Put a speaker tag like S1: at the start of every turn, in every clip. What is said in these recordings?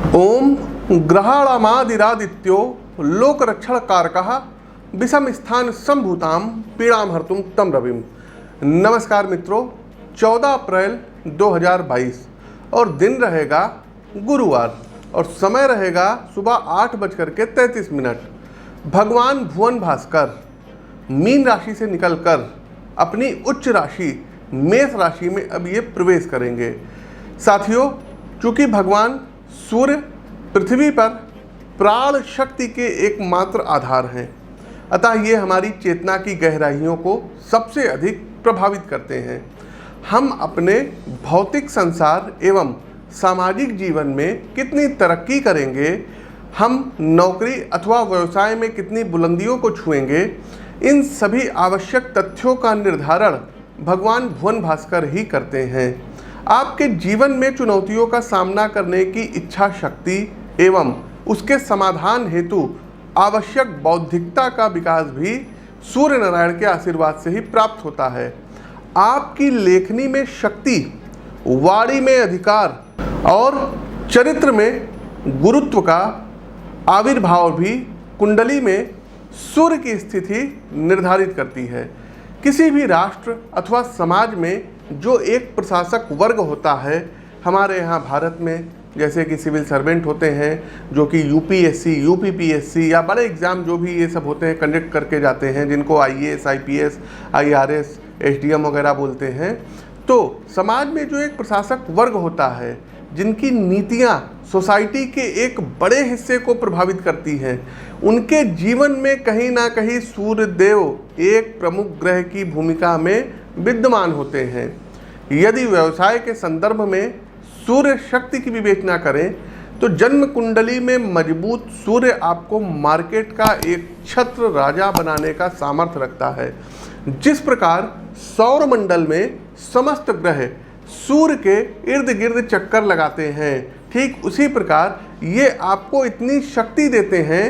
S1: ओम ग्रहाणामादिरादित्यो लोकरक्षण कारकः विषम स्थान संभूताम पीड़ाम हर्तुम तम रविम। नमस्कार मित्रों, 14 अप्रैल 2022 और दिन रहेगा गुरुवार और समय रहेगा सुबह 8:33। भगवान भुवन भास्कर मीन राशि से निकलकर अपनी उच्च राशि मेष राशि में अब ये प्रवेश करेंगे। साथियों, चूंकि भगवान सूर्य पृथ्वी पर प्राण शक्ति के एकमात्र आधार हैं, अतः ये हमारी चेतना की गहराइयों को सबसे अधिक प्रभावित करते हैं। हम अपने भौतिक संसार एवं सामाजिक जीवन में कितनी तरक्की करेंगे, हम नौकरी अथवा व्यवसाय में कितनी बुलंदियों को छुएंगे, इन सभी आवश्यक तथ्यों का निर्धारण भगवान भुवन भास्कर ही करते हैं। आपके जीवन में चुनौतियों का सामना करने की इच्छा शक्ति एवं उसके समाधान हेतु आवश्यक बौद्धिकता का विकास भी सूर्य नारायण के आशीर्वाद से ही प्राप्त होता है। आपकी लेखनी में शक्ति, वाणी में अधिकार और चरित्र में गुरुत्व का आविर्भाव भी कुंडली में सूर्य की स्थिति निर्धारित करती है। किसी भी राष्ट्र अथवा समाज में जो एक प्रशासक वर्ग होता है, हमारे यहाँ भारत में जैसे कि सिविल सर्वेंट होते हैं जो कि यूपीएससी, यूपीपीएससी या बड़े एग्ज़ाम जो भी ये सब होते हैं कंडक्ट करके जाते हैं, जिनको आईएएस, आईपीएस, आईआरएस, एसडीएम वगैरह बोलते हैं। तो समाज में जो एक प्रशासक वर्ग होता है, जिनकी नीतियाँ सोसाइटी के एक बड़े हिस्से को प्रभावित करती हैं, उनके जीवन में कहीं ना कहीं सूर्य देव एक प्रमुख ग्रह की भूमिका में विद्यमान होते हैं। यदि व्यवसाय के संदर्भ में सूर्य शक्ति की विवेचना करें तो जन्म कुंडली में मजबूत सूर्य आपको मार्केट का एक छत्र राजा बनाने का सामर्थ्य रखता है। जिस प्रकार सौर मंडल में समस्त ग्रह सूर्य के इर्द गिर्द चक्कर लगाते हैं, ठीक उसी प्रकार ये आपको इतनी शक्ति देते हैं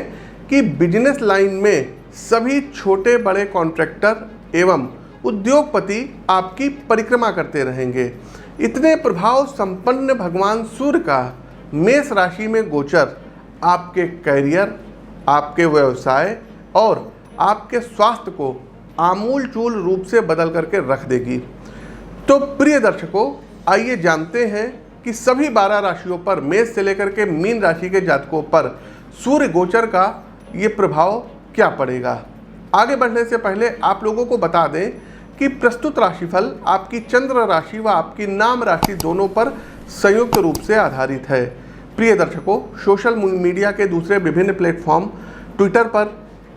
S1: कि बिजनेस लाइन में सभी छोटे बड़े कॉन्ट्रैक्टर एवं उद्योगपति आपकी परिक्रमा करते रहेंगे। इतने प्रभाव संपन्न भगवान सूर्य का मेष राशि में गोचर आपके कैरियर, आपके व्यवसाय और आपके स्वास्थ्य को आमूलचूल रूप से बदल करके रख देगी। तो प्रिय दर्शकों, आइए जानते हैं कि सभी 12 राशियों पर, मेष से लेकर के मीन राशि के जातकों पर सूर्य गोचर का ये प्रभाव क्या पड़ेगा। आगे बढ़ने से पहले आप लोगों को बता दें कि प्रस्तुत राशिफल आपकी चंद्र राशि व आपकी नाम राशि दोनों पर संयुक्त रूप से आधारित है। प्रिय दर्शकों, सोशल मीडिया के दूसरे विभिन्न प्लेटफॉर्म ट्विटर पर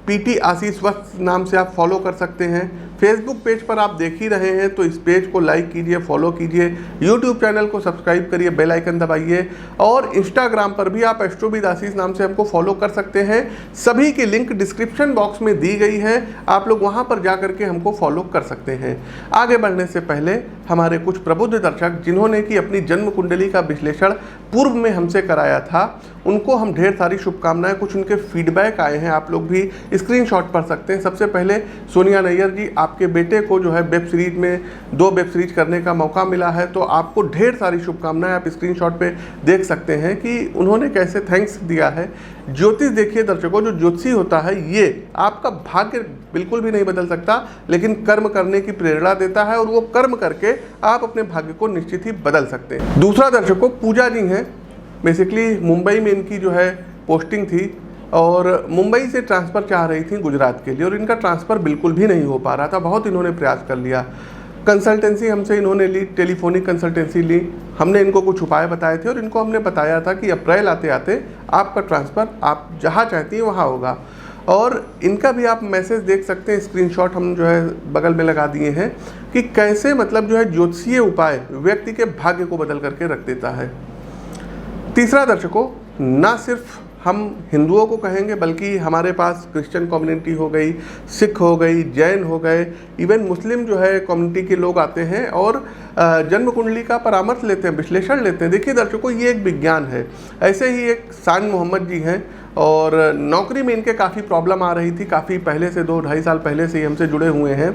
S1: पीटी आशीष वत्स नाम से आप फॉलो कर सकते हैं। फेसबुक पेज पर आप देख ही रहे हैं तो इस पेज को लाइक कीजिए, फॉलो कीजिए। यूट्यूब चैनल को सब्सक्राइब करिए, बेल आइकन दबाइए और इंस्टाग्राम पर भी आप एस्ट्रोविद आशीष नाम से हमको फॉलो कर सकते हैं। सभी की लिंक डिस्क्रिप्शन बॉक्स में दी गई है, आप लोग वहां पर जा करके हमको फॉलो कर सकते हैं। आगे बढ़ने से पहले हमारे कुछ प्रबुद्ध दर्शक जिन्होंने कि अपनी जन्म कुंडली का विश्लेषण पूर्व में हमसे कराया था, उनको हम ढेर सारी शुभकामनाएं, कुछ उनके फीडबैक आए हैं, आप लोग भी स्क्रीनशॉट पढ़ सकते हैं। सबसे पहले सोनिया नैयर जी, आपके बेटे को जो है वेब सीरीज में 2 वेब सीरीज करने का मौका मिला है, तो आपको ढेर सारी शुभकामनाएं, आप स्क्रीनशॉट पे देख सकते हैं कि उन्होंने कैसे थैंक्स दिया है। ज्योतिष देखिए दर्शकों, जो ज्योतिषी होता है ये आपका भाग्य बिल्कुल भी नहीं बदल सकता, लेकिन कर्म करने की प्रेरणा देता है और वो कर्म करके आप अपने भाग्य को निश्चित ही बदल सकते हैं। दूसरा दर्शकों, पूजा जी हैं, बेसिकली मुंबई में इनकी जो है पोस्टिंग थी और मुंबई से ट्रांसफ़र चाह रही थी गुजरात के लिए और इनका ट्रांसफ़र बिल्कुल भी नहीं हो पा रहा था। बहुत इन्होंने प्रयास कर लिया, कंसल्टेंसी हमसे इन्होंने ली, टेलीफोनिक कंसल्टेंसी ली, हमने इनको कुछ उपाय बताए थे और इनको हमने बताया था कि अप्रैल आते आते आपका ट्रांसफ़र आप जहाँ चाहती हैं वहाँ होगा। और इनका भी आप मैसेज देख सकते हैं, स्क्रीनशॉट हम जो है बगल में लगा दिए हैं कि कैसे मतलब जो है ज्योतिषीय उपाय व्यक्ति के भाग्य को बदल करके रख देता है। तीसरा दर्शकों, ना सिर्फ हम हिंदुओं को कहेंगे बल्कि हमारे पास क्रिश्चियन कम्युनिटी हो गई, सिख हो गई, जैन हो गए, इवन मुस्लिम जो है कम्युनिटी के लोग आते हैं और जन्म कुंडली का परामर्श लेते हैं, विश्लेषण लेते हैं। देखिए दर्शकों, ये एक विज्ञान है। ऐसे ही एक शान मोहम्मद जी हैं और नौकरी में इनके काफ़ी प्रॉब्लम आ रही थी, काफ़ी पहले से 2-2.5 साल पहले से ही हमसे जुड़े हुए हैं।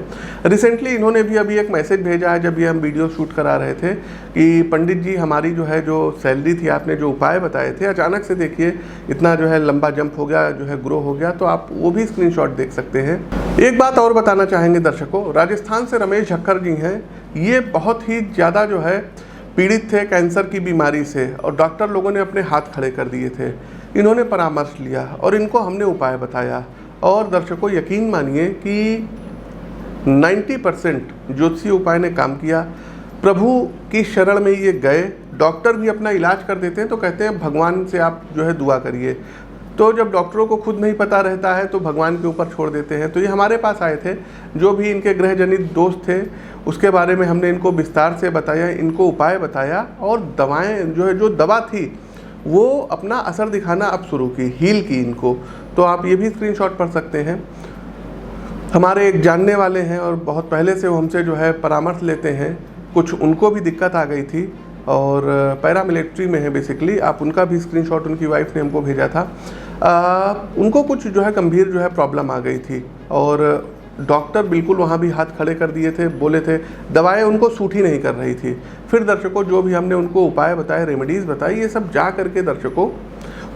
S1: रिसेंटली इन्होंने भी अभी एक मैसेज भेजा है, जब ये हम वीडियो शूट करा रहे थे, कि पंडित जी हमारी जो है जो सैलरी थी, आपने जो उपाय बताए थे, अचानक से देखिए इतना जो है लंबा जंप हो गया, जो है ग्रो हो गया। तो आप वो भी स्क्रीनशॉट देख सकते हैं। एक बात और बताना चाहेंगे दर्शकों, राजस्थान से रमेश झक्कर जी हैं। ये बहुत ही ज़्यादा जो है पीड़ित थे कैंसर की बीमारी से, और डॉक्टर लोगों ने अपने हाथ खड़े कर दिए थे। इन्होंने परामर्श लिया और इनको हमने उपाय बताया, और दर्शकों यकीन मानिए कि 90% ज्योतिषीय उपाय ने काम किया। प्रभु की शरण में ये गए। डॉक्टर भी अपना इलाज कर देते हैं तो कहते हैं भगवान से आप जो है दुआ करिए। तो जब डॉक्टरों को खुद नहीं पता रहता है तो भगवान के ऊपर छोड़ देते हैं। तो ये हमारे पास आए थे, जो भी इनके ग्रह जनित दोष थे उसके बारे में हमने इनको विस्तार से बताया, इनको उपाय बताया, और दवाएं जो है, जो दवा थी वो अपना असर दिखाना अब शुरू की, हील की इनको। तो आप ये भी स्क्रीनशॉट पढ़ सकते हैं। हमारे एक जानने वाले हैं और बहुत पहले से वो हमसे जो है परामर्श लेते हैं। कुछ उनको भी दिक्कत आ गई थी और पैरामिलिट्री में है बेसिकली। आप उनका भी स्क्रीनशॉट, उनकी वाइफ ने हमको भेजा था। उनको कुछ जो है गंभीर जो है प्रॉब्लम आ गई थी, और डॉक्टर बिल्कुल वहाँ भी हाथ खड़े कर दिए थे, बोले थे दवाएं उनको सूट ही नहीं कर रही थी। फिर दर्शकों जो भी हमने उनको उपाय बताए, रेमेडीज़ बताई, ये सब जा करके दर्शकों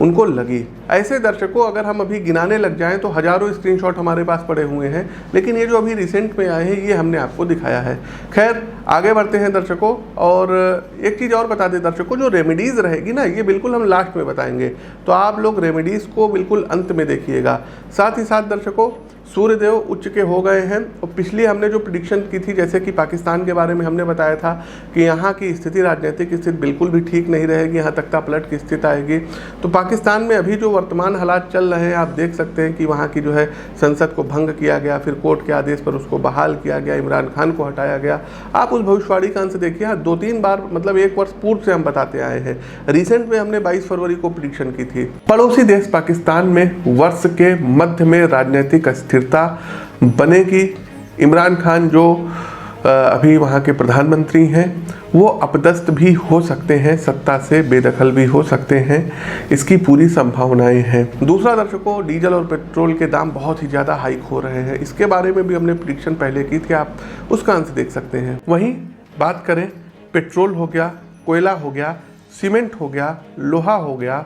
S1: उनको लगी। ऐसे दर्शकों अगर हम अभी गिनाने लग जाएं तो हज़ारों स्क्रीनशॉट हमारे पास पड़े हुए हैं, लेकिन ये जो अभी रिसेंट में आए हैं ये हमने आपको दिखाया है। खैर आगे बढ़ते हैं दर्शकों, और एक चीज़ और बता दें दर्शकों, जो रेमेडीज़ रहेगी ना, ये बिल्कुल हम लास्ट में बताएंगे, तो आप लोग रेमेडीज़ को बिल्कुल अंत में देखिएगा। साथ ही साथ दर्शकों, सूर्यदेव उच्च के हो गए हैं, और पिछली हमने जो प्रिडिक्शन की थी, जैसे कि पाकिस्तान के बारे में हमने बताया था कि यहाँ की स्थिति, राजनीतिक स्थिति बिल्कुल भी ठीक नहीं रहेगी, यहाँ तख्ता पलट की स्थिति आएगी। तो पाकिस्तान में अभी जो वर्तमान हालात चल रहे हैं, आप देख सकते हैं कि वहाँ की जो है संसद को भंग किया गया, फिर कोर्ट के आदेश पर उसको बहाल किया गया, इमरान खान को हटाया गया। आप उस भविष्यवाणी का अंश देखिए, 2-3 बार, मतलब 1 वर्ष पूर्व से हम बताते आए हैं। रिसेंट में हमने 22 फरवरी को प्रिडिक्शन की थी। पड़ोसी देश पाकिस्तान में वर्ष के मध्य में राजनीतिक स्थिरता बनेगी। इमरान खान जो अभी वहाँ के प्रधानमंत्री हैं, वो अपदस्थ भी हो सकते हैं, सत्ता से बेदखल भी हो सकते हैं, इसकी पूरी संभावनाएं हैं। दूसरा दर्शकों, डीजल और पेट्रोल के दाम बहुत ही ज़्यादा हाइक हो रहे हैं, इसके बारे में भी हमने प्रेडिक्शन पहले की थी, आप उसका अंश देख सकते हैं। वहीं बात करें, पेट्रोल हो गया, कोयला हो गया, सीमेंट हो गया, लोहा हो गया,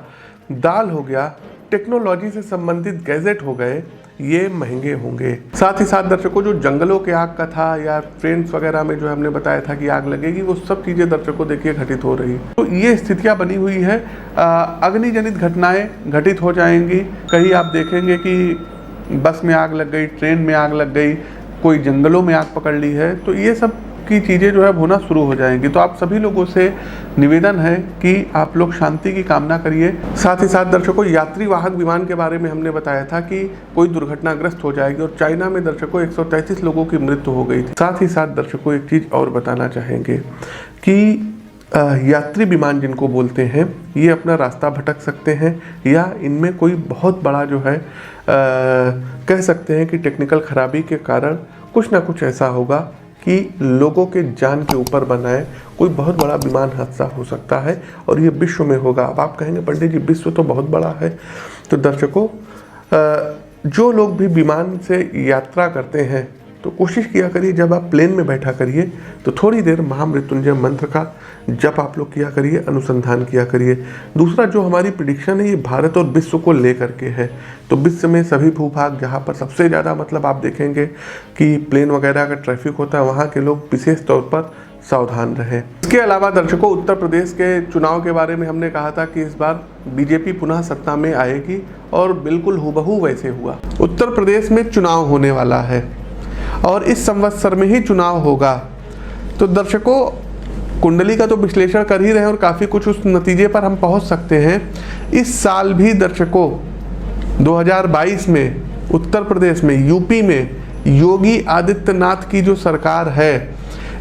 S1: दाल हो गया, टेक्नोलॉजी से संबंधित गैजेट हो गए, ये महंगे होंगे। साथ ही साथ दर्शकों, जो जंगलों के आग का था या ट्रेन्स वगैरह में जो हमने बताया था कि आग लगेगी, वो सब चीज़ें दर्शकों देखिए घटित हो रही है। तो ये स्थितियाँ बनी हुई है। अग्निजनित घटनाएं घटित हो जाएंगी। कहीं आप देखेंगे कि बस में आग लग गई, ट्रेन में आग लग गई, कोई जंगलों में आग पकड़ ली है, तो ये सब की चीज़ें जो है होना शुरू हो जाएंगी। तो आप सभी लोगों से निवेदन है कि आप लोग शांति की कामना करिए। साथ ही साथ दर्शकों, यात्री वाहक विमान के बारे में हमने बताया था कि कोई दुर्घटनाग्रस्त हो जाएगी, और चाइना में दर्शकों 133 लोगों की मृत्यु हो गई थी। साथ ही साथ दर्शकों एक चीज़ और बताना चाहेंगे कि यात्री विमान जिनको बोलते हैं, ये अपना रास्ता भटक सकते हैं, या इनमें कोई बहुत बड़ा जो है कह सकते हैं कि टेक्निकल खराबी के कारण कुछ ना कुछ ऐसा होगा कि लोगों के जान के ऊपर बनाए कोई बहुत बड़ा विमान हादसा हो सकता है, और ये विश्व में होगा। अब आप कहेंगे पंडित जी विश्व तो बहुत बड़ा है। तो दर्शकों, जो लोग भी विमान से यात्रा करते हैं तो कोशिश किया करिए, जब आप प्लेन में बैठा करिए तो थोड़ी देर महामृत्युंजय मंत्र का जप आप लोग किया करिए, अनुसंधान किया करिए। दूसरा, जो हमारी प्रेडिक्शन है ये भारत और विश्व को लेकर के है। तो विश्व में सभी भूभाग जहाँ पर सबसे ज़्यादा मतलब आप देखेंगे कि प्लेन वगैरह का ट्रैफिक होता है, वहाँ के लोग विशेष तौर पर सावधान रहें। इसके अलावा दर्शकों, उत्तर प्रदेश के चुनाव के बारे में हमने कहा था कि इस बार बीजेपी पुनः सत्ता में आएगी, और बिल्कुल हूबहू वैसे हुआ। उत्तर प्रदेश में चुनाव होने वाला है और इस संवत्सर में ही चुनाव होगा। तो दर्शकों, कुंडली का तो विश्लेषण कर ही रहे हैं और काफ़ी कुछ उस नतीजे पर हम पहुंच सकते हैं। इस साल भी दर्शकों 2022 में उत्तर प्रदेश में, यूपी में योगी आदित्यनाथ की जो सरकार है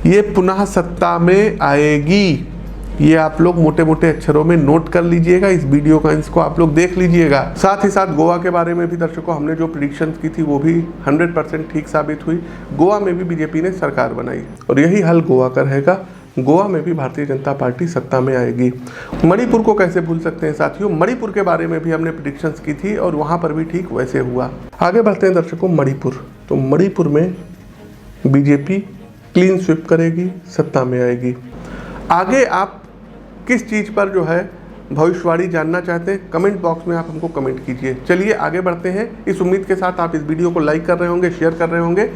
S1: ये पुनः सत्ता में आएगी। ये आप लोग मोटे मोटे अक्षरों में नोट कर लीजिएगा, इस वीडियो का इसको आप लोग देख लीजिएगा। साथ ही साथ गोवा के बारे में भी दर्शकों हमने जो प्रेडिक्शन की थी वो भी 100% ठीक साबित हुई। गोवा में भी बीजेपी ने सरकार बनाई और यही हाल गोवा का रहेगा। गोवा में भी भारतीय जनता पार्टी सत्ता में आएगी। मणिपुर को कैसे भूल सकते हैं साथियों, मणिपुर के बारे में भी हमने प्रेडिक्शंस की थी और वहाँ पर भी ठीक वैसे हुआ। आगे बढ़ते हैं दर्शकों, मणिपुर। तो मणिपुर में बीजेपी क्लीन स्वीप करेगी, सत्ता में आएगी। आगे आप किस चीज़ पर जो है भविष्यवाणी जानना चाहते हैं, कमेंट बॉक्स में आप हमको कमेंट कीजिए। चलिए आगे बढ़ते हैं, इस उम्मीद के साथ आप इस वीडियो को लाइक कर रहे होंगे, शेयर कर रहे होंगे।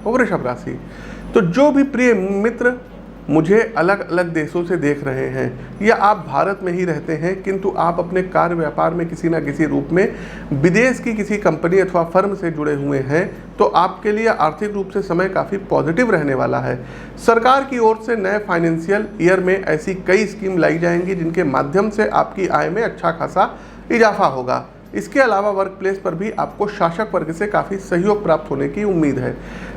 S1: वृषभ राशि, तो जो भी प्रिय मित्र मुझे अलग अलग देशों से देख रहे हैं या आप भारत में ही रहते हैं किंतु आप अपने कार्य व्यापार में किसी न किसी रूप में विदेश की किसी कंपनी अथवा फर्म से जुड़े हुए हैं, तो आपके लिए आर्थिक रूप से समय काफ़ी पॉजिटिव रहने वाला है। सरकार की ओर से नए फाइनेंशियल ईयर में ऐसी कई स्कीम लाई जाएंगी जिनके माध्यम से आपकी आय में अच्छा खासा इजाफा होगा। इसके अलावा वर्क प्लेस पर भी आपको शासक वर्ग से काफ़ी सहयोग प्राप्त होने की उम्मीद है।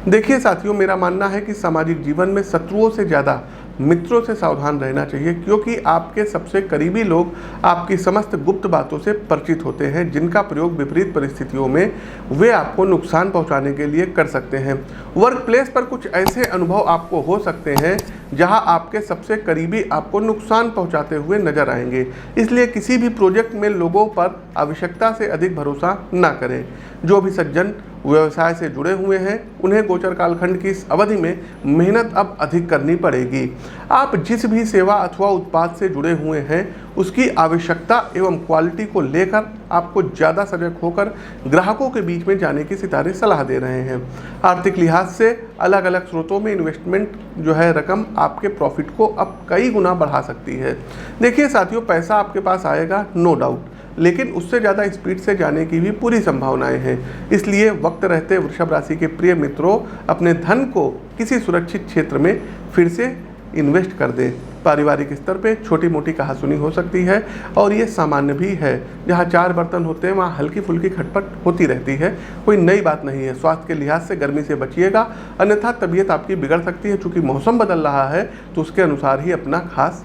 S1: देखिए साथियों, मेरा मानना है कि सामाजिक जीवन में शत्रुओं से ज़्यादा मित्रों से सावधान रहना चाहिए, क्योंकि आपके सबसे करीबी लोग आपकी समस्त गुप्त बातों से परिचित होते हैं, जिनका प्रयोग विपरीत परिस्थितियों में वे आपको नुकसान पहुंचाने के लिए कर सकते हैं। वर्क प्लेस पर कुछ ऐसे अनुभव आपको हो सकते हैं जहां आपके सबसे करीबी आपको नुकसान पहुंचाते हुए नजर आएंगे, इसलिए किसी भी प्रोजेक्ट में लोगों पर आवश्यकता से अधिक भरोसा न करें। जो भी सज्जन व्यवसाय से जुड़े हुए हैं उन्हें गोचर कालखंड की इस अवधि में मेहनत अब अधिक करनी पड़ेगी। आप जिस भी सेवा अथवा उत्पाद से जुड़े हुए हैं उसकी आवश्यकता एवं क्वालिटी को लेकर आपको ज़्यादा सजग होकर ग्राहकों के बीच में जाने की सितारे सलाह दे रहे हैं। आर्थिक लिहाज से अलग अलग स्रोतों में इन्वेस्टमेंट जो है रकम आपके प्रॉफिट को अब कई गुना बढ़ा सकती है। देखिए साथियों, पैसा आपके पास आएगा नो डाउट, लेकिन उससे ज़्यादा स्पीड से जाने की भी पूरी संभावनाएं हैं। इसलिए वक्त रहते वृषभ राशि के प्रिय मित्रों अपने धन को किसी सुरक्षित क्षेत्र में फिर से इन्वेस्ट कर दें। पारिवारिक स्तर पे छोटी मोटी कहासुनी हो सकती है और ये सामान्य भी है। जहाँ 4 बर्तन होते हैं वहाँ हल्की फुल्की खटपट होती रहती है, कोई नई बात नहीं है। स्वास्थ्य के लिहाज से गर्मी से बचिएगा, अन्यथा तबीयत आपकी बिगड़ सकती है। चूँकि मौसम बदल रहा है तो उसके अनुसार ही अपना खास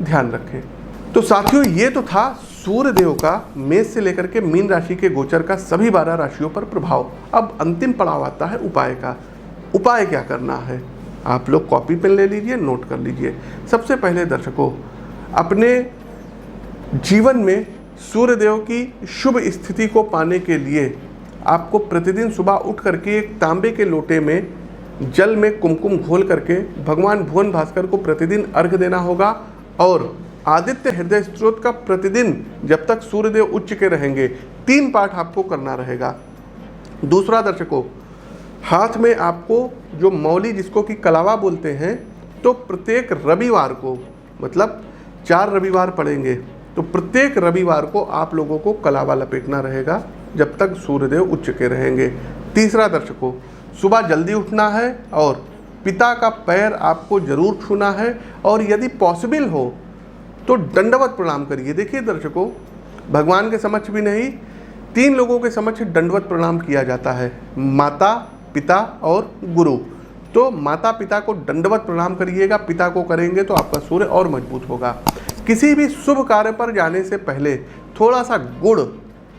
S1: ध्यान रखें। तो साथियों, ये तो था सूर्य देव का मेष से लेकर के मीन राशि के गोचर का सभी 12 राशियों पर प्रभाव। अब अंतिम पड़ाव आता है उपाय का। उपाय क्या करना है, आप लोग कॉपी पेन ले लीजिए, नोट कर लीजिए। सबसे पहले दर्शकों, अपने जीवन में सूर्य देव की शुभ स्थिति को पाने के लिए आपको प्रतिदिन सुबह उठ करके एक तांबे के लोटे में जल में कुमकुम घोल करके भगवान भुवन भास्कर को प्रतिदिन अर्घ देना होगा और आदित्य हृदय स्त्रोत का प्रतिदिन जब तक सूर्यदेव उच्च के रहेंगे 3 पाठ आपको करना रहेगा। दूसरा दर्शकों, हाथ में आपको जो मौली जिसको कि कलावा बोलते हैं, तो प्रत्येक रविवार को, मतलब 4 रविवार पड़ेंगे, तो प्रत्येक रविवार को आप लोगों को कलावा लपेटना रहेगा जब तक सूर्यदेव उच्च के रहेंगे। तीसरा दर्शकों, सुबह जल्दी उठना है और पिता का पैर आपको जरूर छूना है और यदि पॉसिबल हो तो दंडवत प्रणाम करिए। देखिए दर्शकों, भगवान के समक्ष भी नहीं, 3 लोगों के समक्ष दंडवत प्रणाम किया जाता है, माता, पिता और गुरु। तो माता पिता को दंडवत प्रणाम करिएगा, पिता को करेंगे तो आपका सूर्य और मजबूत होगा। किसी भी शुभ कार्य पर जाने से पहले थोड़ा सा गुड़,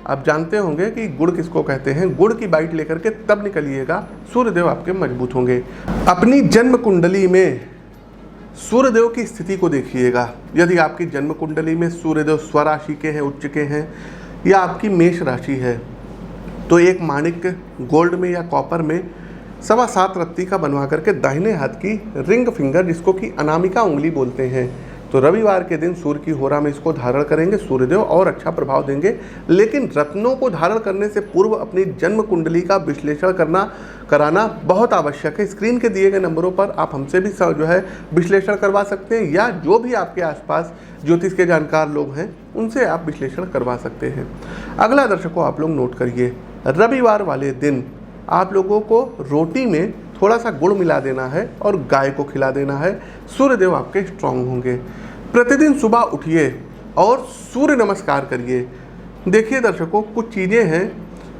S1: आप जानते होंगे कि गुड़ किसको कहते हैं, गुड़ की बाइट लेकर के तब निकलिएगा, सूर्यदेव आपके मजबूत होंगे। अपनी जन्म कुंडली में सूर्यदेव की स्थिति को देखिएगा। यदि आपकी जन्म कुंडली में सूर्यदेव स्वराशि के हैं, उच्च के हैं, या आपकी मेष राशि है, तो एक माणिक गोल्ड में या कॉपर में 7.25 रत्ती का बनवा करके दाहिने हाथ की रिंग फिंगर, जिसको कि अनामिका उंगली बोलते हैं, तो रविवार के दिन सूर्य की होरा में इसको धारण करेंगे, सूर्यदेव और अच्छा प्रभाव देंगे। लेकिन रत्नों को धारण करने से पूर्व अपनी जन्म कुंडली का विश्लेषण कराना बहुत आवश्यक है। स्क्रीन के दिए गए नंबरों पर आप हमसे भी जो है विश्लेषण करवा सकते हैं, या जो भी आपके आसपास ज्योतिष के जानकार लोग हैं उनसे आप विश्लेषण करवा सकते हैं। अगला दर्शकों, आप लोग नोट करिए, रविवार वाले दिन आप लोगों को रोटी में थोड़ा सा गुड़ मिला देना है और गाय को खिला देना है, सूर्यदेव आपके स्ट्रांग होंगे। प्रतिदिन सुबह उठिए और सूर्य नमस्कार करिए। देखिए दर्शकों, कुछ चीज़ें हैं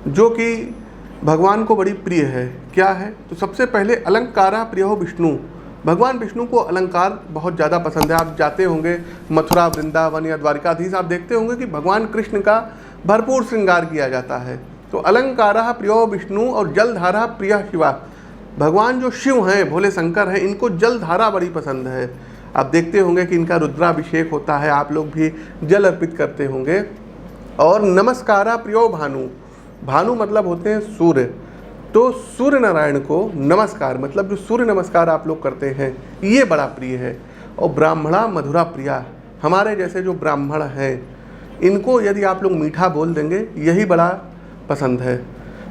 S1: जो कि भगवान को बड़ी प्रिय है। क्या है? तो सबसे पहले अलंकारा प्रियो विष्णु, भगवान विष्णु को अलंकार बहुत ज़्यादा पसंद है। आप जाते होंगे मथुरा, वृंदावन या द्वारिकाधीश, आप देखते होंगे कि भगवान कृष्ण का भरपूर श्रृंगार किया जाता है। तो अलंकारा प्रियो विष्णु और जलधारा प्रिय शिवा, भगवान जो शिव हैं, भोले शंकर हैं, इनको जलधारा बड़ी पसंद है। आप देखते होंगे कि इनका रुद्राभिषेक होता है, आप लोग भी जल अर्पित करते होंगे। और नमस्कारा प्रियो भानु, भानु मतलब होते हैं सूर्य, तो सूर्य नारायण को नमस्कार मतलब जो सूर्य नमस्कार आप लोग करते हैं ये बड़ा प्रिय है। और ब्राह्मणा मधुरा प्रिया, हमारे जैसे जो ब्राह्मण हैं इनको यदि आप लोग मीठा बोल देंगे यही बड़ा पसंद है।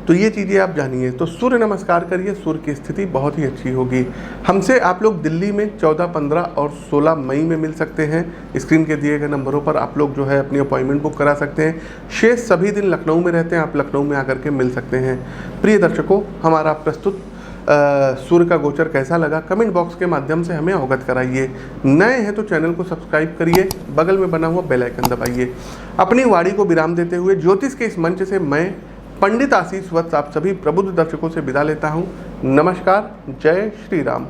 S1: तो ये चीज़ें आप जानिए। तो सूर्य नमस्कार करिए, सूर्य की स्थिति बहुत ही अच्छी होगी। हमसे आप लोग दिल्ली में 14, 15 और 16 मई में मिल सकते हैं। स्क्रीन के दिए गए नंबरों पर आप लोग जो है अपनी अपॉइंटमेंट बुक करा सकते हैं। शेष सभी दिन लखनऊ में रहते हैं, आप लखनऊ में आकर के मिल सकते हैं। प्रिय दर्शकों, हमारा प्रस्तुत सूर्य का गोचर कैसा लगा कमेंट बॉक्स के माध्यम से हमें अवगत कराइए। नए हैं तो चैनल को सब्सक्राइब करिए, बगल में बना हुआ बेल आइकन दबाइए। अपनी वाणी को विराम देते हुए ज्योतिष के इस मंच से मैं पंडित आशीष वत्स आप सभी प्रबुद्ध दर्शकों से विदा लेता हूँ। नमस्कार, जय श्री राम।